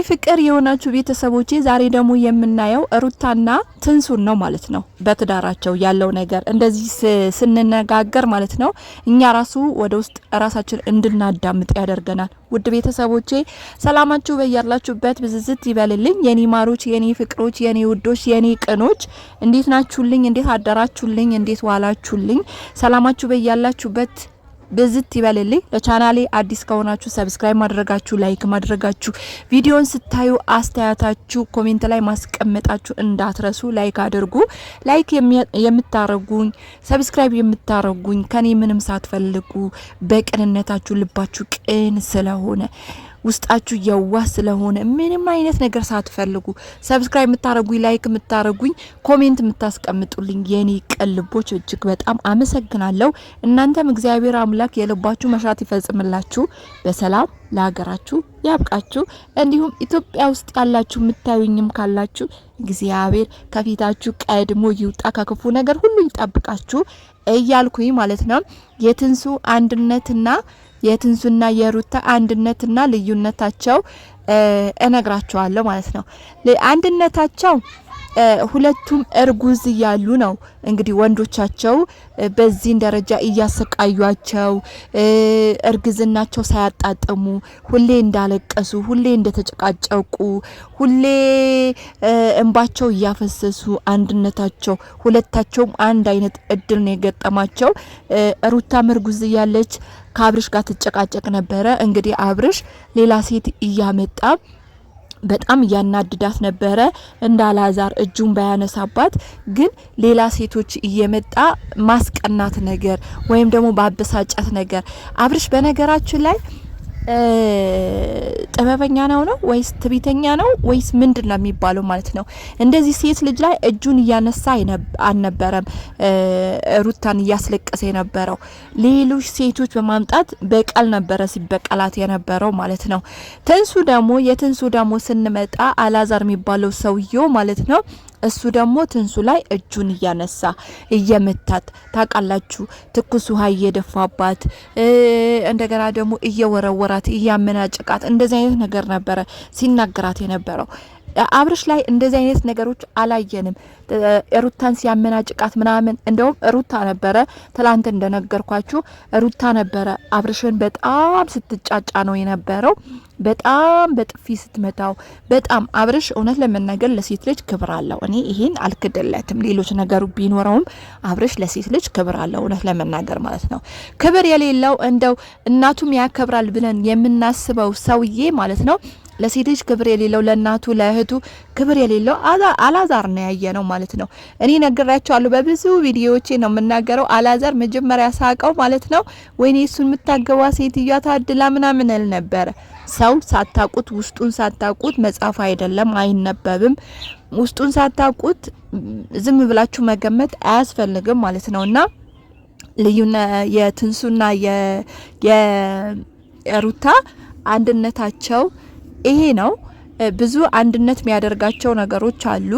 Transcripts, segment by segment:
ፍቅር የሆናችሁ ቤተሰቦቼ ዛሬ ደግሞ የምናየው ሩታና ትንሱን ነው ማለት ነው። በትዳራቸው ያለው ነገር እንደዚህ ስንነጋገር ማለት ነው እኛ ራሱ ወደ ውስጥ ራሳችን እንድናዳምጥ ያደርገናል። ውድ ቤተሰቦቼ ሰላማችሁ በያላችሁበት ብዝዝት ይበልልኝ። የኔ ማሮች፣ የኔ ፍቅሮች፣ የኔ ውዶች፣ የኔ ቅኖች እንዴት ናችሁልኝ? እንዴት አደራችሁልኝ? እንዴት ዋላችሁልኝ? ሰላማችሁ በያላችሁበት ብዝት ይበልልኝ። ለቻናሌ አዲስ ከሆናችሁ ሰብስክራይብ ማድረጋችሁ፣ ላይክ ማድረጋችሁ፣ ቪዲዮን ስታዩ አስተያየታችሁ ኮሜንት ላይ ማስቀመጣችሁ እንዳትረሱ። ላይክ አድርጉ። ላይክ የምታረጉኝ ሰብስክራይብ የምታረጉኝ ከኔ ምንም ሳትፈልጉ በቅንነታችሁ ልባችሁ ቅን ስለሆነ ውስጣችሁ የዋህ ስለሆነ ምንም አይነት ነገር ሳትፈልጉ ሰብስክራይብ የምታረጉኝ፣ ላይክ የምታረጉኝ፣ ኮሜንት የምታስቀምጡልኝ የኔ ቀልቦች እጅግ በጣም አመሰግናለሁ። እናንተም እግዚአብሔር አምላክ የልባችሁ መሻት ይፈጽምላችሁ፣ በሰላም ለሀገራችሁ ያብቃችሁ። እንዲሁም ኢትዮጵያ ውስጥ ያላችሁ የምታዩኝም ካላችሁ እግዚአብሔር ከፊታችሁ ቀድሞ ይውጣ፣ ከክፉ ነገር ሁሉ ይጠብቃችሁ እያልኩኝ ማለት ነው የትንሱ አንድነትና የትንሱና የሩታ አንድነትና ልዩነታቸው እነግራቸዋለሁ ማለት ነው። አንድነታቸው ሁለቱም እርጉዝ እያሉ ነው እንግዲህ ወንዶቻቸው በዚህን ደረጃ እያሰቃዩአቸው እርግዝናቸው ሳያጣጥሙ ሁሌ እንዳለቀሱ፣ ሁሌ እንደተጨቃጨቁ፣ ሁሌ እንባቸው እያፈሰሱ አንድነታቸው ሁለታቸውም አንድ አይነት እድል ነው የገጠማቸው። ሩታም እርጉዝ እያለች ከአብርሽ ጋር ትጨቃጨቅ ነበረ። እንግዲህ አብርሽ ሌላ ሴት እያመጣ በጣም ያናድዳት ነበረ። እንዳላዛር እጁን ባያነሳባት ግን ሌላ ሴቶች እየመጣ ማስቀናት ነገር ወይም ደግሞ ባበሳጫት ነገር አብርሽ በነገራችን ላይ ጥበበኛ ነው ወይስ ትቢተኛ ነው ወይስ ምንድነው የሚባለው ማለት ነው። እንደዚህ ሴት ልጅ ላይ እጁን እያነሳ አልነበረም ሩታን እያስለቀሰ የነበረው ሌሎች ሴቶች በማምጣት በቀል ነበረ ሲበቀላት የነበረው ማለት ነው። የትንሱ ደግሞ ስንመጣ አላዛር የሚባለው ሰውየው ማለት ነው እሱ ደግሞ ትንሱ ላይ እጁን እያነሳ እየመታት ታውቃላችሁ፣ ትኩስ ውሃ እየደፋባት እንደገና ደግሞ እየወረወራት እያመናጨቃት እንደዚህ አይነት ነገር ነበረ ሲናገራት የነበረው። አብርሽ ላይ እንደዚህ አይነት ነገሮች አላየንም። ሩታን ሲያመናጭቃት ምናምን እንደውም ሩታ ነበረ ትላንት እንደነገርኳችሁ ሩታ ነበረ አብርሽን በጣም ስትጫጫ ነው የነበረው። በጣም በጥፊ ስትመታው በጣም አብርሽ እውነት ለመናገር ለሴት ልጅ ክብር አለው። እኔ ይሄን አልክደለትም። ሌሎች ነገሩ ቢኖረውም አብርሽ ለሴት ልጅ ክብር አለው እውነት ለመናገር ማለት ነው። ክብር የሌለው እንደው እናቱም ያከብራል ብለን የምናስበው ሰውዬ ማለት ነው ለሴት ልጅ ክብር የሌለው ለእናቱ ለእህቱ ክብር የሌለው አላዛር ነው ያየነው ማለት ነው። እኔ ነግራቸዋለሁ በብዙ ቪዲዮዎቼ ነው የምናገረው። አላዛር መጀመሪያ ሳቀው ማለት ነው ወይኔ እሱን የምታገባ ሴትዮዋ ታድላ ምናምን እል ነበረ። ሰው ሳታቁት ውስጡን ሳታቁት መጻፍ አይደለም አይነበብም። ውስጡን ሳታቁት ዝም ብላችሁ መገመት አያስፈልግም ማለት ነውና የትንሱና የሩታ አንድነታቸው ይሄ ነው። ብዙ አንድነት የሚያደርጋቸው ነገሮች አሉ።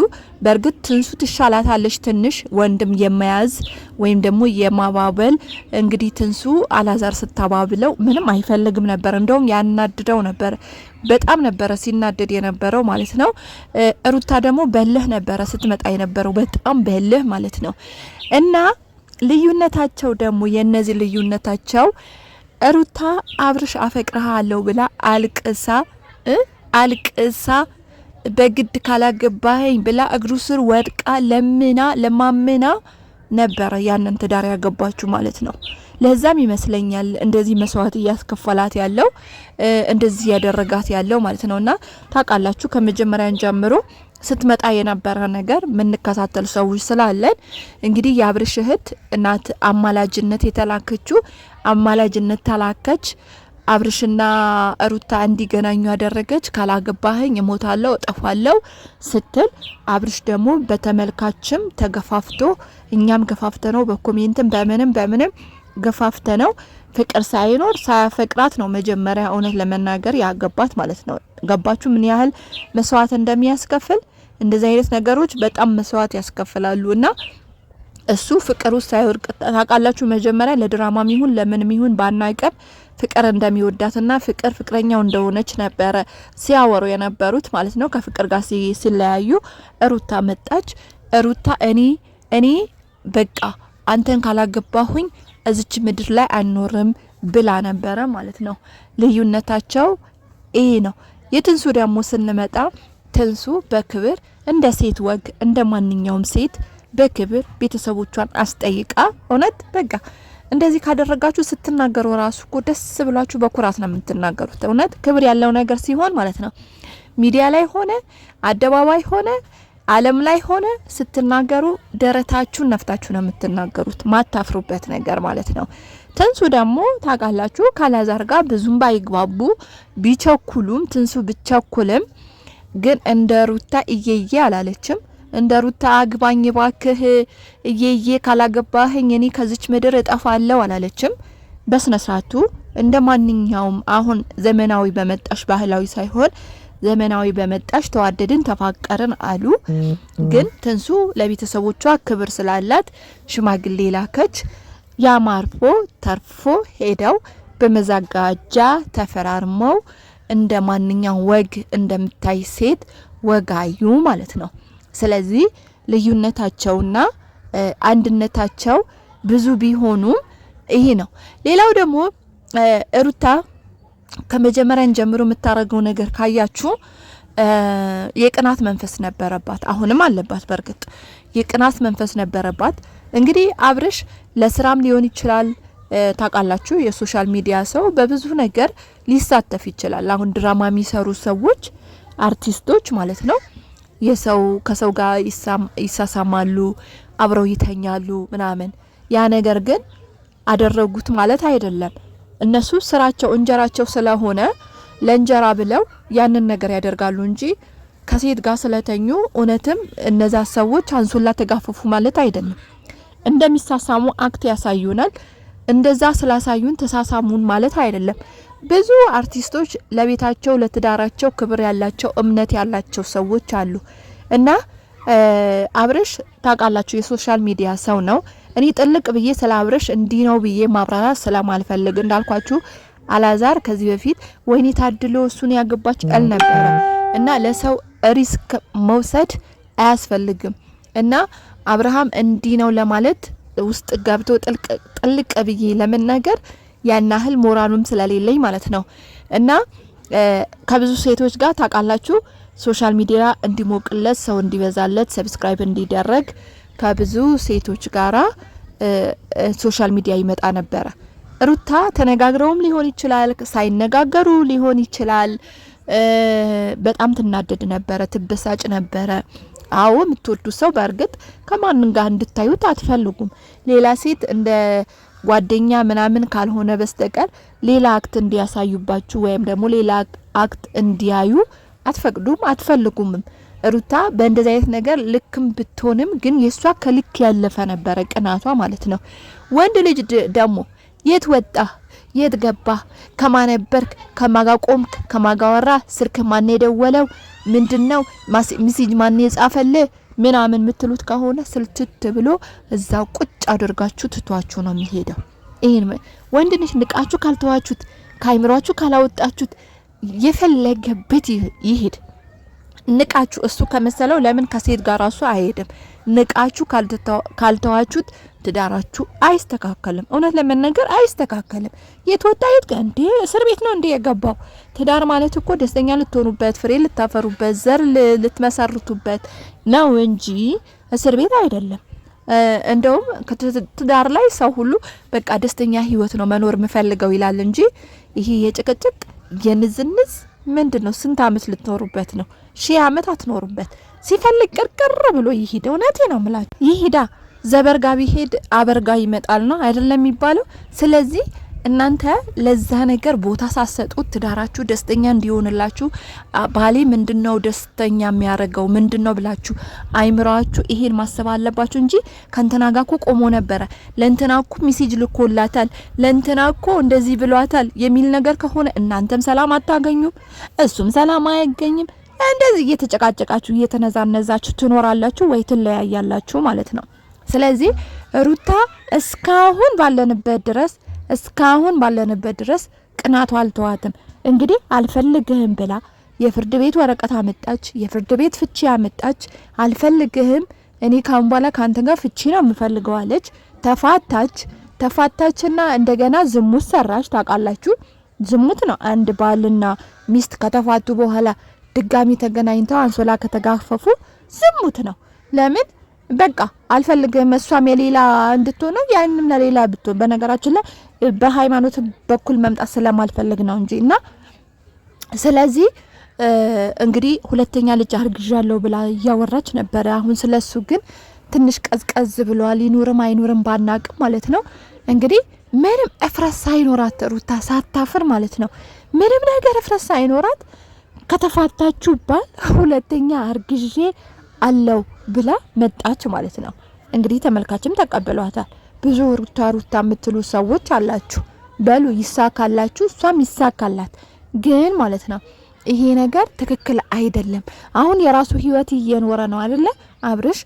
በእርግጥ ትንሱ ትሻላታለች ትንሽ ወንድም የመያዝ ወይም ደግሞ የማባበል። እንግዲህ ትንሱ አላዛር ስታባብለው ምንም አይፈልግም ነበር፣ እንደውም ያናድደው ነበር። በጣም ነበረ ሲናደድ የነበረው ማለት ነው። ሩታ ደግሞ በልህ ነበረ ስትመጣ የነበረው በጣም በልህ ማለት ነው። እና ልዩነታቸው ደግሞ የነዚህ ልዩነታቸው ሩታ አብርሽ አፈቅርሃለሁ ብላ አልቅሳ በግድ ካላገባኸኝ ብላ እግሩ ስር ወድቃ ለማመና ነበረ ያንን ትዳር ያገባችሁ ማለት ነው። ለዛም ይመስለኛል እንደዚህ መስዋዕት እያስከፈላት ያለው እንደዚህ ያደረጋት ያለው ማለት ነውና ታውቃላችሁ ከመጀመሪያን ጀምሮ ስትመጣ የነበረ ነገር ምንከታተል ሰዎች ስላለን እንግዲህ የአብርሽ እህት እናት አማላጅነት የተላከችው አማላጅነት ተላከች። አብርሽና ሩታ እንዲገናኙ ያደረገች ካላገባህኝ እሞታለሁ እጠፋለሁ ስትል አብርሽ ደግሞ በተመልካችም ተገፋፍቶ እኛም ገፋፍተነው በኮሜንትም በምንም ገፋፍተነው ፍቅር ሳይኖር ሳያፈቅራት ነው መጀመሪያ እውነት ለመናገር ያገባት ማለት ነው። ገባችሁ ምን ያህል መስዋዕት እንደሚያስከፍል? እንደዚህ አይነት ነገሮች በጣም መስዋዕት ያስከፍላሉና እሱ ፍቅር ውስጥ ሳይወርቅ ታውቃላችሁ መጀመሪያ ለድራማም ይሁን ለምንም ይሁን ባናቀም ፍቅር እንደሚወዳትና ፍቅረኛው እንደሆነች ነበረ ሲያወሩ የነበሩት ማለት ነው። ከፍቅር ጋር ሲለያዩ ሩታ መጣች። ሩታ እኔ በቃ አንተን ካላገባሁኝ እዚች ምድር ላይ አልኖርም ብላ ነበረ ማለት ነው። ልዩነታቸው ይሄ ነው። የትንሱ ደግሞ ስንመጣ ትንሱ በክብር እንደ ሴት ወግ እንደ ማንኛውም ሴት በክብር ቤተሰቦቿን አስጠይቃ እውነት በቃ እንደዚህ ካደረጋችሁ ስትናገሩ ራሱ እኮ ደስ ብላችሁ በኩራት ነው የምትናገሩት። እውነት ክብር ያለው ነገር ሲሆን ማለት ነው። ሚዲያ ላይ ሆነ አደባባይ ሆነ ዓለም ላይ ሆነ ስትናገሩ ደረታችሁን ነፍታችሁ ነው የምትናገሩት፣ ማታፍሩበት ነገር ማለት ነው። ትንሱ ደግሞ ታውቃላችሁ ካላዛር ጋር ብዙም ባይግባቡ ቢቸኩሉም ትንሱ ብቸኩልም ግን እንደ ሩታ እየየ አላለችም። እንደ ሩታ አግባኝ ባክህ እየየ ካላገባህኝ እኔ ከዚች ምድር እጠፋለሁ አላለችም። በስነ ስርዓቱ እንደ ማንኛውም አሁን ዘመናዊ በመጣሽ ባህላዊ ሳይሆን ዘመናዊ በመጣሽ ተዋደድን ተፋቀርን አሉ። ግን ትንሱ ለቤተሰቦቿ ክብር ስላላት ሽማግሌ ላከች። ያማርፎ ተርፎ ሄደው በመዛጋጃ ተፈራርመው እንደ ማንኛውም ወግ እንደምታይ ሴት ወጋዩ ማለት ነው። ስለዚህ ልዩነታቸውና አንድነታቸው ብዙ ቢሆኑም ይሄ ነው። ሌላው ደግሞ ሩታ ከመጀመሪያን ጀምሮ የምታረገው ነገር ካያችሁ የቅናት መንፈስ ነበረባት። አሁንም አለባት። በርግጥ የቅናት መንፈስ ነበረባት። እንግዲህ አብርሽ ለስራም ሊሆን ይችላል ታውቃላችሁ፣ የሶሻል ሚዲያ ሰው በብዙ ነገር ሊሳተፍ ይችላል። አሁን ድራማ የሚሰሩ ሰዎች አርቲስቶች ማለት ነው ከሰው ጋር ይሳሳማሉ፣ አብረው ይተኛሉ ምናምን። ያ ነገር ግን አደረጉት ማለት አይደለም። እነሱ ስራቸው እንጀራቸው ስለሆነ ለእንጀራ ብለው ያንን ነገር ያደርጋሉ እንጂ ከሴት ጋር ስለተኙ እውነትም እነዛ ሰዎች አንሶላ ተጋፈፉ ማለት አይደለም። እንደሚሳሳሙ አክት ያሳዩናል። እንደዛ ስላሳዩን ተሳሳሙን ማለት አይደለም። ብዙ አርቲስቶች ለቤታቸው ለትዳራቸው ክብር ያላቸው እምነት ያላቸው ሰዎች አሉ እና አብርሽ ታውቃላችሁ የሶሻል ሚዲያ ሰው ነው። እኔ ጥልቅ ብዬ ስለ አብርሽ እንዲህ ነው ብዬ ማብራራት ስለማልፈልግ እንዳልኳችሁ አላዛር ከዚህ በፊት ወይኔ ታድሎ እሱን ያገባች ቀል ነበረ እና ለሰው ሪስክ መውሰድ አያስፈልግም እና አብርሃም እንዲህ ነው ለማለት ውስጥ ገብቶ ጥልቅ ብዬ ለመናገር ያናህል ሞራሉም ስለሌለኝ ማለት ነው እና ከብዙ ሴቶች ጋር ታውቃላችሁ ሶሻል ሚዲያ እንዲሞቅለት ሰው እንዲበዛለት ሰብስክራይብ እንዲደረግ ከብዙ ሴቶች ጋራ ሶሻል ሚዲያ ይመጣ ነበረ። ሩታ ተነጋግረውም ሊሆን ይችላል፣ ሳይነጋገሩ ሊሆን ይችላል። በጣም ትናደድ ነበረ፣ ትበሳጭ ነበረ። አዎ የምትወዱ ሰው በእርግጥ ከማንም ጋር እንድታዩት አትፈልጉም። ሌላ ሴት እንደ ጓደኛ ምናምን ካልሆነ በስተቀር ሌላ አክት እንዲያሳዩባችሁ ወይም ደግሞ ሌላ አክት እንዲያዩ አትፈቅዱም፣ አትፈልጉምም። ሩታ በእንደዚህ አይነት ነገር ልክም ብትሆንም ግን የሷ ከልክ ያለፈ ነበረ ቅናቷ ማለት ነው። ወንድ ልጅ ደግሞ የት ወጣ የት ገባ ከማነበርክ ከማጋ ቆምክ ከማጋ ወራ ስልክ ማን የደወለው ምንድነው ሚሴጅ ማን የጻፈለ ምናምን ምትሉት ከሆነ ስልችት ብሎ እዛው ቁጭ አድርጋችሁ ትቷችሁ ነው የሚሄደው። ይሄን ወንድ ልጅ ንቃችሁ ካልተዋችሁት ካይምሯችሁ ካላወጣችሁት የፈለገበት ይሄድ። ንቃችሁ እሱ ከመሰለው ለምን ከሴት ጋር ራሱ አይሄድም። ንቃችሁ ካልተዋችሁት ትዳራችሁ አይስተካከልም። እውነት ለመናገር አይስተካከልም። የትወጣ የት እንዴ እስር ቤት ነው እንዴ የገባው? ትዳር ማለት እኮ ደስተኛ ልትሆኑበት፣ ፍሬ ልታፈሩበት፣ ዘር ልትመሰርቱበት ነው እንጂ እስር ቤት አይደለም። እንደውም ትዳር ላይ ሰው ሁሉ በቃ ደስተኛ ህይወት ነው መኖር የምፈልገው ይላል እንጂ ይሄ የጭቅጭቅ የንዝንዝ ምንድነው? ስንት አመት ልትኖሩበት ነው? 1000 አመት አትኖሩበት። ሲፈልግ ቅርቅር ብሎ ይሄድ። እውነቴ ነው የምላችሁ ይሄዳ ዘበርጋ ቢሄድ አበርጋ ይመጣል ነው አይደለም የሚባለው። ስለዚህ እናንተ ለዛ ነገር ቦታ ሳሰጡት ትዳራችሁ ደስተኛ እንዲሆንላችሁ ባሌ ምንድነው ደስተኛ የሚያደርገው ምንድነው ብላችሁ አይምራችሁ ይሄን ማሰብ አለባችሁ እንጂ ከንተናጋኩ ቆሞ ነበረ ለንተናኩ ሜሴጅ ልኮላታል ለንተናኩ እንደዚህ ብሏታል የሚል ነገር ከሆነ እናንተም ሰላም አታገኙም፣ እሱም ሰላም አያገኝም። እንደዚህ እየተጨቃጨቃችሁ እየተነዛነዛችሁ ትኖራላችሁ ወይ ትለያያላችሁ ማለት ነው። ስለዚህ ሩታ እስካሁን ባለንበት ድረስ ቅናቷ አልተዋትም። እንግዲህ አልፈልግህም ብላ የፍርድ ቤት ወረቀት አመጣች፣ የፍርድ ቤት ፍቺ አመጣች። አልፈልግህም እኔ ካሁን በኋላ ካንተ ጋር ፍቺ ነው የምፈልገው አለች። ተፋታችና እንደገና ዝሙት ሰራች። ታውቃላችሁ ዝሙት ነው አንድ ባልና ሚስት ከተፋቱ በኋላ ድጋሚ ተገናኝተው አንሶላ ከተጋፈፉ ዝሙት ነው። ለምን በቃ አልፈልግም እሷም የሌላ እንድትሆን ያንንም ለሌላ ብትሆን በነገራችን ላይ በሃይማኖት በኩል መምጣት ስለማልፈልግ ነው እንጂና ስለዚህ እንግዲህ ሁለተኛ ልጅ አርግዣለሁ ብላ እያወራች ነበር። አሁን ስለሱ ግን ትንሽ ቀዝቀዝ ብሏል። ይኑርም አይኑርም ባናቅም ማለት ነው። እንግዲህ ምንም እፍረት ሳይኖራት ሩታ ሳታፍር ማለት ነው ምንም ነገር እፍረት ሳይኖራት ከተፋታችሁ ባል ሁለተኛ አርግዤ አለው ብላ መጣች ማለት ነው። እንግዲህ ተመልካችም ተቀበሏታል። ብዙ ሩታ የምትሉ ሰዎች አላችሁ። በሉ ይሳካላችሁ፣ እሷም ይሳካላት። ግን ማለት ነው ይሄ ነገር ትክክል አይደለም። አሁን የራሱ ህይወት እየኖረ ነው አይደለ አብርሽ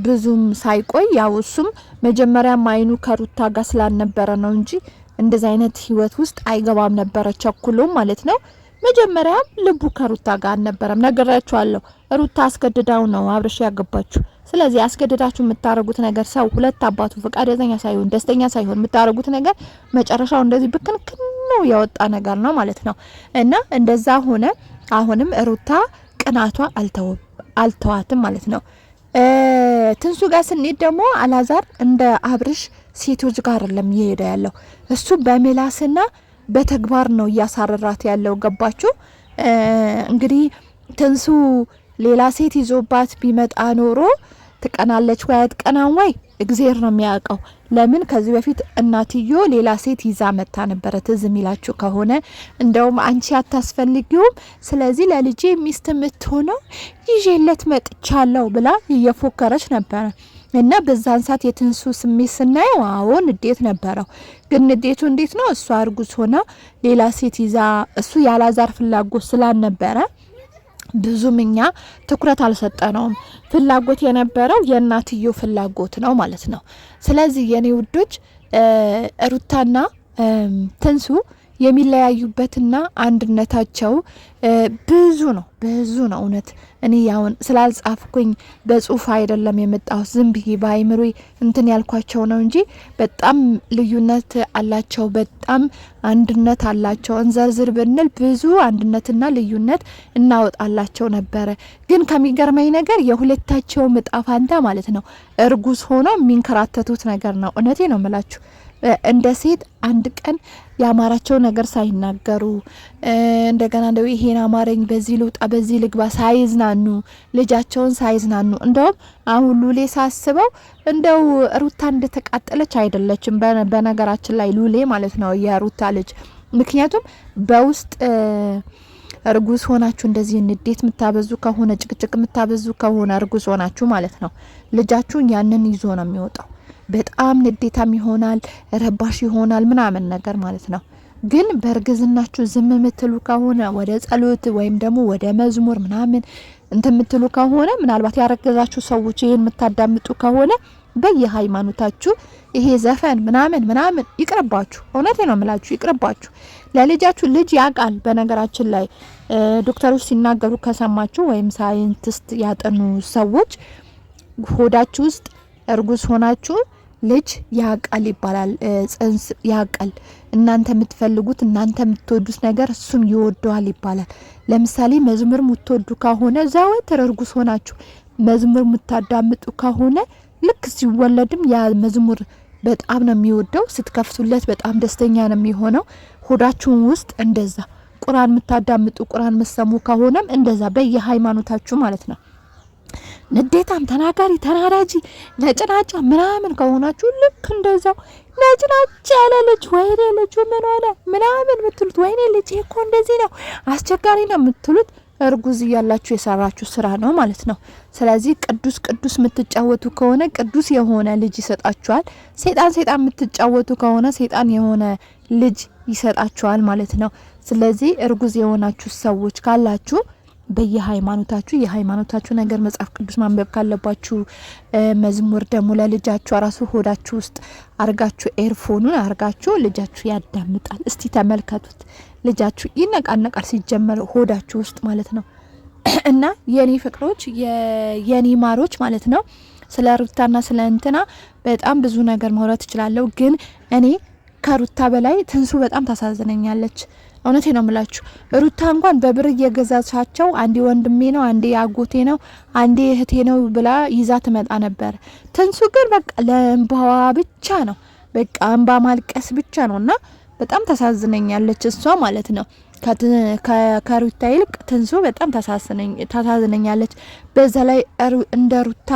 ብዙም ሳይቆይ ያው እሱም መጀመሪያም አይኑ ከሩታ ጋር ስላልነበረ ነው እንጂ እንደዚህ አይነት ህይወት ውስጥ አይገባም ነበረ ቸኩሎ ማለት ነው። መጀመሪያም ልቡ ከሩታ ጋር አልነበረም። ነገራችኋለሁ። ሩታ አስገድዳው ነው አብርሽ ያገባችሁ። ስለዚህ አስገድዳችሁ የምታረጉት ነገር ሰው ሁለት አባቱ ፈቃደኛ ሳይሆን ደስተኛ ሳይሆን የምታረጉት ነገር መጨረሻው እንደዚህ ብክንክን ነው ያወጣ ነገር ነው ማለት ነው። እና እንደዛ ሆነ። አሁንም ሩታ ቅናቷ አልተዋትም ማለት ነው። ትንሱ ጋር ስንሄድ ደግሞ አላዛር እንደ አብርሽ ሴቶች ጋር አይደለም እየሄደ ያለው እሱ በምላስና በተግባር ነው እያሳረራት ያለው። ገባችሁ? እንግዲህ ትንሱ ሌላ ሴት ይዞባት ቢመጣ ኖሮ ትቀናለች ወይ አትቀናም ወይ እግዚአብሔር ነው የሚያውቀው። ለምን ከዚህ በፊት እናትዮ ሌላ ሴት ይዛ መጣ ነበር። ትዝ የሚላችሁ ከሆነ እንደውም አንቺ አታስፈልጊውም፣ ስለዚህ ለልጄ ሚስት የምትሆነው ይዤለት መጥቻለሁ ብላ እየፎከረች ነበረ። እና በዛን ሰዓት የትንሱ ስሜት ስናየው አዎ ንዴት ነበረው። ግን ንዴቱ እንዴት ነው? እሷ እርጉዝ ሆና ሌላ ሴት ይዛ እሱ ያላዛር ፍላጎት ስላልነበረ ብዙም እኛ ትኩረት አልሰጠነውም። ፍላጎት የነበረው የእናትዮ ፍላጎት ነው ማለት ነው። ስለዚህ የኔ ውዶች ሩታና ትንሱ የሚለያዩበትና አንድነታቸው ብዙ ነው እውነት እኔ ያውን ስላልጻፍኩኝ በጽሁፍ አይደለም የመጣው ዝም ብዬ በአይምሮ እንትን ያልኳቸው ነው እንጂ በጣም ልዩነት አላቸው፣ በጣም አንድነት አላቸው። እንዘርዝር ብንል ብዙ አንድነትና ልዩነት እናወጣላቸው ነበረ። ግን ከሚገርመኝ ነገር የሁለታቸው ምጣፋንታ ማለት ነው እርጉዝ ሆኖ የሚንከራተቱት ነገር ነው። እውነቴ ነው የምላችሁ እንደ ሴት አንድ ቀን ያማራቸው ነገር ሳይናገሩ እንደገና እንደው ይሄን አማረኝ በዚህ ልውጣ በዚህ ልግባ ሳይዝናኑ ልጃቸውን ሳይዝናኑ እንደውም አሁን ሉሌ ሳስበው እንደው ሩታ እንደተቃጠለች አይደለችም። በነገራችን ላይ ሉሌ ማለት ነው የሩታ ልጅ። ምክንያቱም በውስጥ እርጉዝ ሆናችሁ እንደዚህ ንዴት የምታበዙ ከሆነ ጭቅጭቅ የምታበዙ ከሆነ እርጉዝ ሆናችሁ ማለት ነው ልጃችሁን ያንን ይዞ ነው የሚወጣው። በጣም ንዴታም ይሆናል፣ ረባሽ ይሆናል ምናምን ነገር ማለት ነው። ግን በእርግዝናችሁ ዝም የምትሉ ከሆነ ወደ ጸሎት ወይም ደግሞ ወደ መዝሙር ምናምን እንትን የምትሉ ከሆነ ምናልባት ያረገዛችሁ ሰዎች ይሄን የምታዳምጡ ከሆነ በየሃይማኖታችሁ ይሄ ዘፈን ምናምን ይቅርባችሁ። እውነቴ ነው የምላችሁ ይቅርባችሁ። ለልጃችሁ ልጅ ያቃል። በነገራችን ላይ ዶክተሮች ሲናገሩ ከሰማችሁ ወይም ሳይንቲስት ያጠኑ ሰዎች ሆዳችሁ ውስጥ እርጉዝ ሆናችሁ ልጅ ያቃል ይባላል። ጽንስ ያቃል። እናንተ የምትፈልጉት እናንተ የምትወዱት ነገር እሱም ይወደዋል ይባላል። ለምሳሌ መዝሙር የምትወዱ ከሆነ ዘወትር እርጉዝ ሆናችሁ መዝሙር የምታዳምጡ ከሆነ ልክ ሲወለድም ያ መዝሙር በጣም ነው የሚወደው። ስትከፍቱለት በጣም ደስተኛ ነው የሚሆነው። ሆዳችሁን ውስጥ እንደዛ ቁርአን የምታዳምጡ ቁርአን መሰሙ ከሆነም እንደዛ በየሃይማኖታችሁ ማለት ነው። ንዴታም ተናጋሪ ተናዳጂ ነጭናጫ ምናምን ከሆናችሁ ልክ እንደዛው ነጭናጫ ያለ ልጅ ወይኔ ልጁ ምን ሆነ ምናምን የምትሉት ወይኔ ልጅ እኮ እንደዚህ ነው አስቸጋሪ ነው የምትሉት እርጉዝ እያላችሁ የሰራችሁ ስራ ነው ማለት ነው። ስለዚህ ቅዱስ የምትጫወቱ ከሆነ ቅዱስ የሆነ ልጅ ይሰጣችኋል። ሰይጣን የምትጫወቱ ከሆነ ሰይጣን የሆነ ልጅ ይሰጣችኋል ማለት ነው። ስለዚህ እርጉዝ የሆናችሁ ሰዎች ካላችሁ በየሃይማኖታችሁ የሃይማኖታችሁ ነገር መጽሐፍ ቅዱስ ማንበብ ካለባችሁ መዝሙር ደግሞ ለልጃችሁ አራሱ ሆዳችሁ ውስጥ አርጋችሁ ኤርፎኑን አርጋችሁ ልጃችሁ ያዳምጣል። እስቲ ተመልከቱት። ልጃችሁ ይነቃነቃል ሲጀመር ሆዳችሁ ውስጥ ማለት ነው። እና የኔ ፍቅሮች የኔ ማሮች ማለት ነው ስለ ሩታና ስለ እንትና በጣም ብዙ ነገር ማውራት እችላለሁ። ግን እኔ ከሩታ በላይ ትንሱ በጣም ታሳዝነኛለች። እውነቴ ነው የምላችሁ። ሩታ እንኳን በብር እየገዛቻቸው አንዴ ወንድሜ ነው፣ አንዴ አጎቴ ነው፣ አንዴ እህቴ ነው ብላ ይዛ ትመጣ ነበር። ትንሱ ግን በቃ ለእንባዋ ብቻ ነው፣ በቃ እንባ ማልቀስ ብቻ ነውና በጣም ታሳዝነኛለች እሷ ማለት ነው። ከሩታ ይልቅ ትንሱ በጣም ታሳዝነኛለች። በዛ ላይ እንደ ሩታ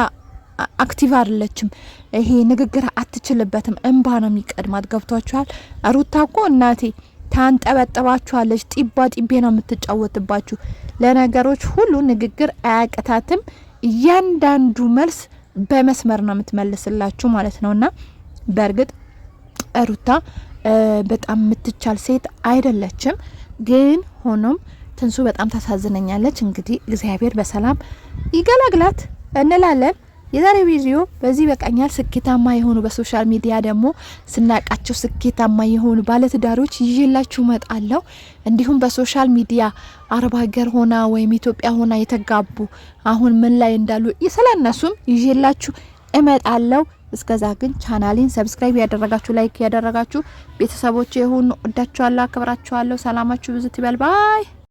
አክቲቭ አይደለችም። ይሄ ንግግር አትችልበትም። እንባ ነው የሚቀድማት። ገብቷችኋል? ሩታ እኮ እናቴ ታንጠበጥባችኋለች። ጢባ ጢቤ ነው የምትጫወትባችሁ። ለነገሮች ሁሉ ንግግር አያቅታትም። እያንዳንዱ መልስ በመስመር ነው የምትመልስላችሁ ማለት ነውና በእርግጥ ሩታ በጣም የምትቻል ሴት አይደለችም። ግን ሆኖም ትንሱ በጣም ታሳዝነኛለች። እንግዲህ እግዚአብሔር በሰላም ይገላግላት እንላለን። የዛሬ ቪዲዮ በዚህ በቃኛል። ስኬታማ የሆኑ በሶሻል ሚዲያ ደግሞ ስናቃቸው ስኬታማ የሆኑ ባለትዳሮች ይዤላችሁ መጣለሁ። እንዲሁም በሶሻል ሚዲያ አረብ ሀገር ሆና ወይም ኢትዮጵያ ሆና የተጋቡ አሁን ምን ላይ እንዳሉ ስለነሱም ይዤላችሁ እመጣለሁ። እስከዛ ግን ቻናሌን ሰብስክራይብ ያደረጋችሁ ላይክ ያደረጋችሁ ቤተሰቦች የሆኑ ወዳችኋለሁ፣ አክብራችኋለሁ። ሰላማችሁ ብዙ ይበል። ባይ